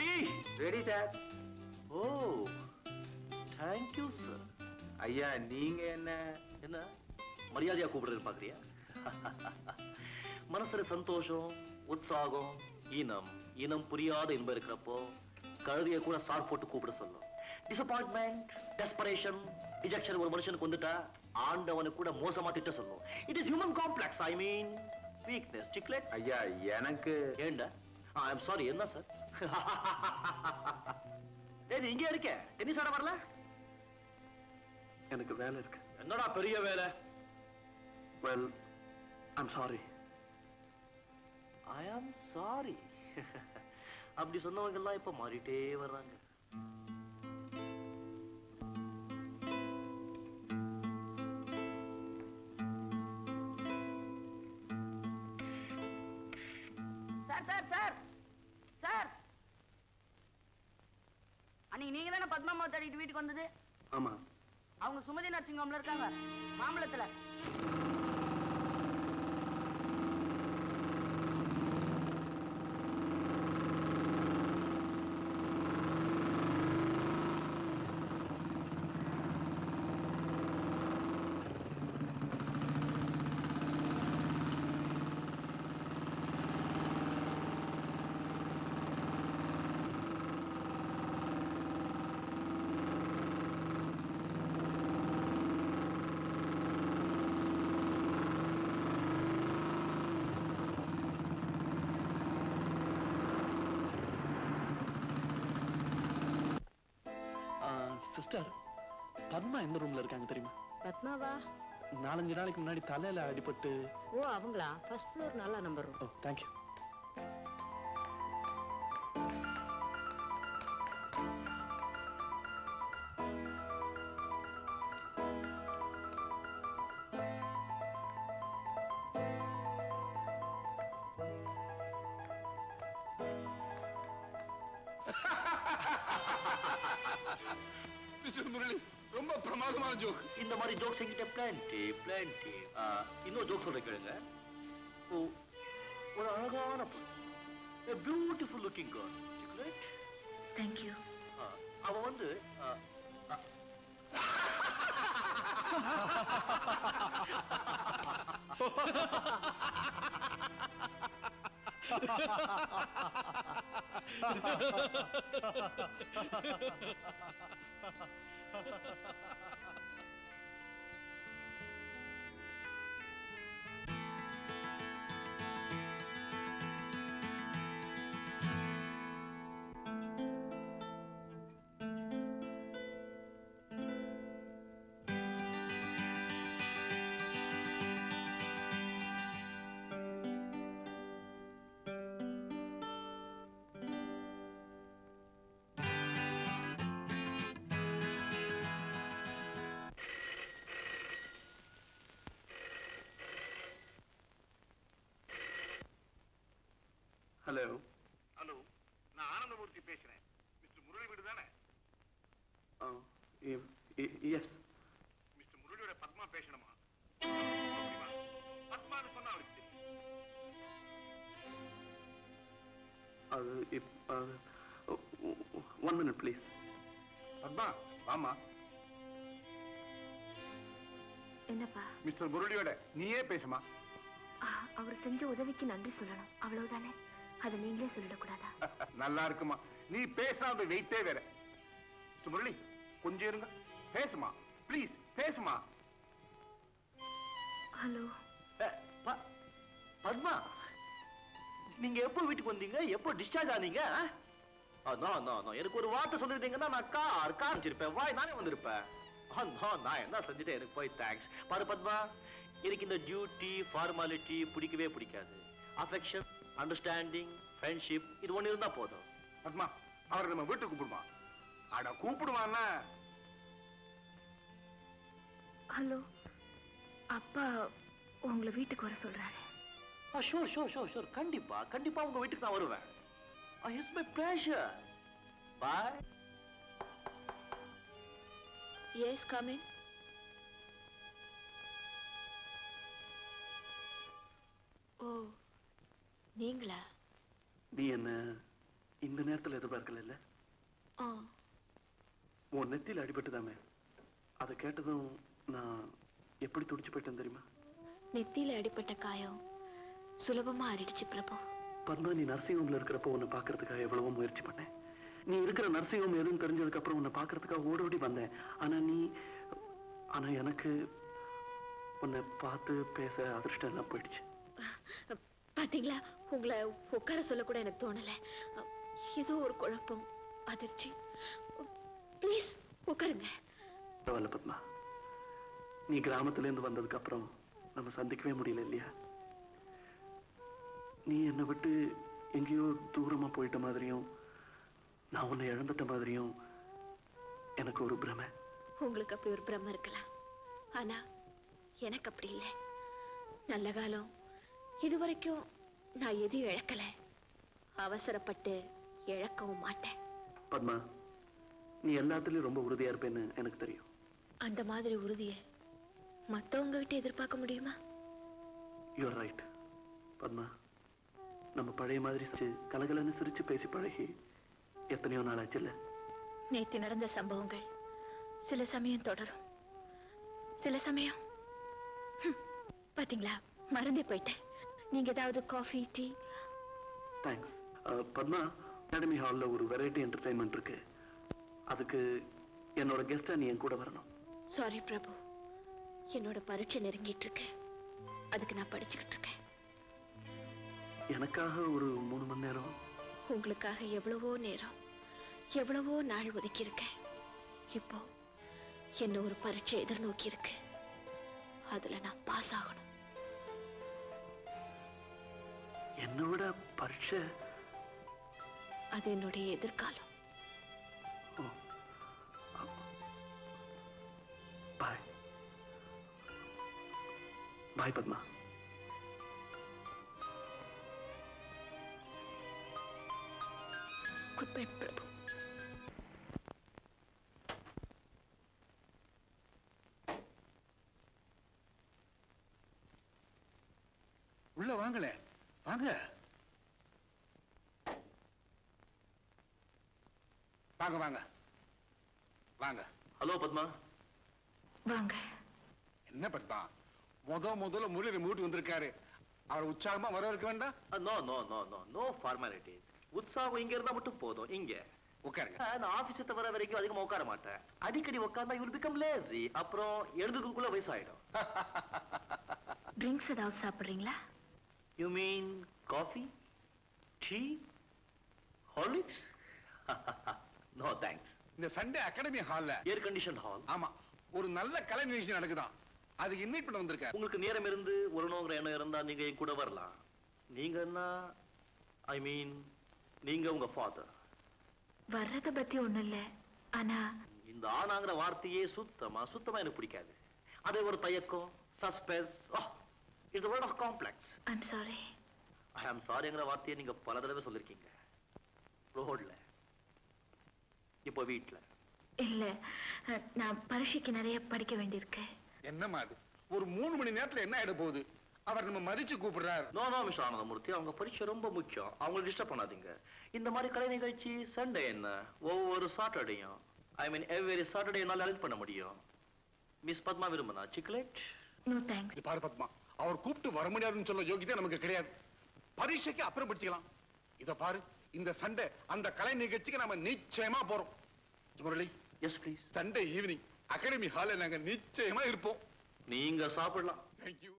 Tea ready sir. Oh thank you sir. ஐயா நீங்க என்ன மரியாதையா கூப்பிடுறது பாக்குறியா? மனசுல சந்தோஷம், உற்சாகம், இனம் புரியாத இன்பம் இருக்கிறப்போ கழுதிய கூட சார் போட்டு கூப்பிட சொல்லும். டிசப்பாயின்மெண்ட், டெஸ்பரேஷன், ரிஜெக்ஷன் ஒரு மனுஷனுக்கு வந்துட்டா ஆண்டவனுக்கு கூட மோசமா திட்ட சொல்லும். It is human complex, I mean weakness. Cichlid ஐயா எனக்கு ஏண்டா? I am sorry. என்ன சார்? ஏய் இங்கே இருக்க, டென்னிஸ் ஆட வரல? எனக்கு வேலை இருக்கு. என்னடா பெரிய வேலை? Well I'm sorry. I am sorry. அப்படி சொன்னவங்க எல்லாம் இப்ப மாறிட்டே வர்றாங்க. சார் சார் சார் சார், அன்னைக்கு நீங்க தானே பத்மாமா தேடிட்டு வீட்டுக்கு வந்தது? ஆமா. அவங்க சுமதி நர்சிங் ஹோம்ல இருக்காங்க, மாம்பழத்துல. சிஸ்டர், பத்மா எந்த ரூம்ல இருக்காங்க தெரியுமா? பத்மாவா? 4-5 நாளைக்கு முன்னாடி தலையில அடிபட்டு. ஓ அவங்களா? ஃபர்ஸ்ட் ஃப்ளோர், நல்ல நம்பர். ஓ தேங்க்யூ. மிஸ்டர் முரளி, ரொம்ப பிரமாதமான ஜோக். இந்த மாதிரி ஜோக்ஸ் என்கிட்ட பிளான்டி. இன்னொரு ஜோக் சொல்ல கேளுங்க. ஒரு அழகான பொண்ணு, beautiful looking girl. Cichlid. Thank you. அவ வந்து ஹலோ. ஹலோ, நான் ஆனந்தமூர்த்தி பேசுறேன். மிஸ்டர் முரளி வீடு தானே? எஸ். மிஸ்டர் முரளியோட பத்மா பேசணுமா? பத்மான்னு சொன்னா அவருக்கு தெரியும். அது 1 minute ப்ளீஸ். பத்மா வாமா. என்னப்பா? மிஸ்டர் முரளியோட நீயே பேசுமா. அவர் செஞ்ச உதவிக்கு நன்றி சொல்லணும், அவ்வளவுதானே? அதை நீங்களே சொல்லிடக்கூடாதா? நல்லா இருக்குமா, நீ பேசினா அந்த வெயிட்டே வேற. மிஸ்டர் முரளி கொஞ்சம் இருங்க, பேசுமா ப்ளீஸ், பேசுமா. ஹலோ. பத்மா, நீங்க எப்போ வீட்டுக்கு வந்தீங்க? எப்போ டிஸ்சார்ஜ் ஆனீங்க? எனக்கு ஒரு வார்த்தை சொல்லிருந்தீங்கன்னா நான் கார் வச்சிருப்பேன், வாய் நானே வந்திருப்பேன். நான் என்ன செஞ்சுட்டேன், எனக்கு போய் தேங்க்ஸ். பாரு பத்மா, எனக்கு இந்த டியூட்டி ஃபார்மாலிட்டி பிடிக்கவே பிடிக்காது. அஃபெக்ஷன், அண்டர்ஸ்டாண்டிங், ஃப்ரெண்ட்ஷிப், இது ஒண்ணு இருந்தா போதும். பத்மா, அவரை நம்ம வீட்டுக்கு கூப்பிடுமா? அட கூப்பிடுவான்னா. ஹலோ, அப்பா உங்களை வீட்டுக்கு வர சொல்றாரு. ஷூர், கண்டிப்பா உங்க வீட்டுக்கு நான் வருவேன். It's my pleasure. Bye. Yes, come in. ஓ, நீங்களா? நீ என்ன இந்த நேரத்துல எதிர்பார்க்கல இல்ல? உன் நெத்தியில் அடிபட்டுதாமே, அதை கேட்டதும் நான் எப்படி துடிச்சு போயிட்டேன் தெரியுமா? நெத்தியில அடிப்பட்ட காயம் சுலபமா ஆறிடுச்சு பிரபு. பத்மா, நீ நர்சிங் ஹோம்ல இருக்கிறப்போ உன்னை பாக்குறதுக்காக எவ்வளவோ முயற்சி பண்ணேன். நீ இருக்கிற நர்சிங் ஹோம் எதுவும் தெரிஞ்சதுக்கு அப்புறம் உன்னை பாக்குறதுக்காக ஓடி வந்தேன். ஆனா எனக்கு உன்னை பார்த்து பேச அதிர்ஷ்டம் எல்லாம் போயிடுச்சு. பாத்தீங்களா, உங்களை உட்கார சொல்ல கூட எனக்கு தோணல. ஏதோ ஒரு குழப்பம், அதிர்ச்சி. ப்ளீஸ் உட்காருங்க. பரவாயில்ல பத்மா, நீ கிராமத்துல இருந்து வந்ததுக்கு அப்புறம் நம்ம சந்திக்கவே முடியல இல்லையா? நீ என்னை விட்டு எங்கேயோ தூரமா போயிட்ட மாதிரியும் நான் உன்னை இழந்துட்ட மாதிரியும் எனக்கு ஒரு பிரமை. உங்களுக்கு அப்படி ஒரு பிரமை இருக்கலாம், ஆனா எனக்கு அப்படி இல்லை. நல்ல காலம் இதுவரைக்கும் நான் எதையும் இழக்கல, அவசரப்பட்டு இழக்கவும் மாட்டேன். பத்மா, நீ எல்லாத்துலயும் ரொம்ப உறுதியா இருப்பேன்னு எனக்கு தெரியும். அந்த மாதிரி உறுதியை மத்தவங்க கிட்ட எதிர்பார்க்க முடியுமா? You are right Padma. நம்ம பழைய மாதிரி கலகலன்னு சிரிச்சு பேசி பழகி எத்தனையோ நாள் ஆச்சுல்ல? நேத்து நடந்த சம்பவங்கள் சில சமயம் தொடரும், சில சமயம் பாத்தீங்களா, மறந்தே போயிட்டேன். நீங்க ஏதாவது coffee, tea? Thanks. Padma, academy ஹால்ல ஒரு வெரைட்டி என்டர்டைன்மெண்ட் இருக்கு. அதுக்கு என்னோட கெஸ்டா நீ என் கூட வரணும். சாரி பிரபு, என்னோட பரீட்சை நெருங்கிட்டு இருக்கு, அதுக்கு நான் படிச்சுக்கிட்டு இருக்கேன். எனக்காக ஒரு 3 மணி நேரம்? உங்களுக்காக எவ்வளவோ நேரம், எவ்வளவோ நாள் ஒதுக்கி இருக்கேன். இப்போ என்ன ஒரு பரீட்சை எதிர்நோக்கி இருக்கு, அதுல நான் பாஸ் ஆகணும். என்னோட பரீட்சை? அது என்னுடைய எதிர்காலம். பாய் பாய் பத்மா. குட் பை பிரபு. உள்ள வாங்கல, வாங்க வாங்க வாங்க வாங்க. ஹலோ பத்மா. வாங்க. என்ன பத்மா, முதல்ல முரளி மூட்டு வந்திருக்காரு, அவர் உற்சாகமா வரவேற்க வேண்டாம்? No no no no no formality. உற்சாகம் இங்க இருந்தா மட்டும் போதும். இங்க உட்காருங்க. நான் ஆபீஸ் வர வரைக்கும் அதிகமா உட்கார மாட்டேன். அடிக்கடி உட்கார்ந்தா யூ வில் பிகம் லேசி. அப்புறம் எழுதுக்குள்ள வயசாயிடும். ட்ரிங்க்ஸ் ஏதாவது சாப்பிடுறீங்களா? You mean coffee, tea, Horlicks? No thanks. இந்த சண்டே அகாடமி ஹால்ல ஏர் கண்டிஷன் ஹால். ஆமா, ஒரு நல்ல கலை நிகழ்ச்சி நடக்குதான், அதுக்கு இன்வைட் பண்ண வந்திருக்காரு. உங்களுக்கு நேரம் இருந்து வரணுங்கிற எண்ணம் இருந்தா நீங்க என் கூட வரலாம். நீங்க என்ன, ஐ மீன் நீங்க உங்க ஃபாதர். வர்றத பத்தி ஒண்ணும் இல்ல, ஆனா இந்த ஆனாங்கிற வார்த்தையே சுத்தமா எனக்கு பிடிக்காது. அதே ஒரு தயக்கம், suspense. It's word of complex. I'm sorry. I am சாரிங்கிற வார்த்தையை நீங்க பல தடவை சொல்லிருக்கீங்க. ரோட்ல, இப்போ வீட்டுல. இல்ல, நான் பரீட்சைக்கு நிறைய படிக்க வேண்டியிருக்கு. என்னமா அது, ஒரு 3 மணி நேரத்துல என்ன ஆயிட போகுது? அவர் நம்ம மதிச்சு கூப்பிடுறாரு. நோ நோ மிஸ்டர் ஆனந்தமூர்த்தி, அவங்க பரீட்சை ரொம்ப முக்கியம். அவங்களை டிஸ்டர்ப் பண்ணாதீங்க. இந்த மாதிரி கலை நிகழ்ச்சி சண்டே என்ன, ஒவ்வொரு சாட்டர்டேயும், ஐ மீன் எவ்ரி சாட்டர்டே என்னால அரேஞ்ச் பண்ண முடியும். மிஸ் பத்மா விரும்பினா சிக்லேட்? No thanks. இது பாரு பத்மா, அவர் கூப்பிட்டு வர முடியாதுன்னு சொல்ல யோகியதே நமக்கு கிடையாது. பரீட்சைக்கு அப்புறம் படிச்சுக்கலாம். இத பாரு, இந்த சண்டே அந்த கலை நிகழ்ச்சிக்கு நாம நிச்சயமா போறோம். Murali, yes please. Sunday evening academy ஹால்ல நாங்க நிச்சயமா இருப்போம். நீங்க சாப்பிடலாம். தேங்க்யூ.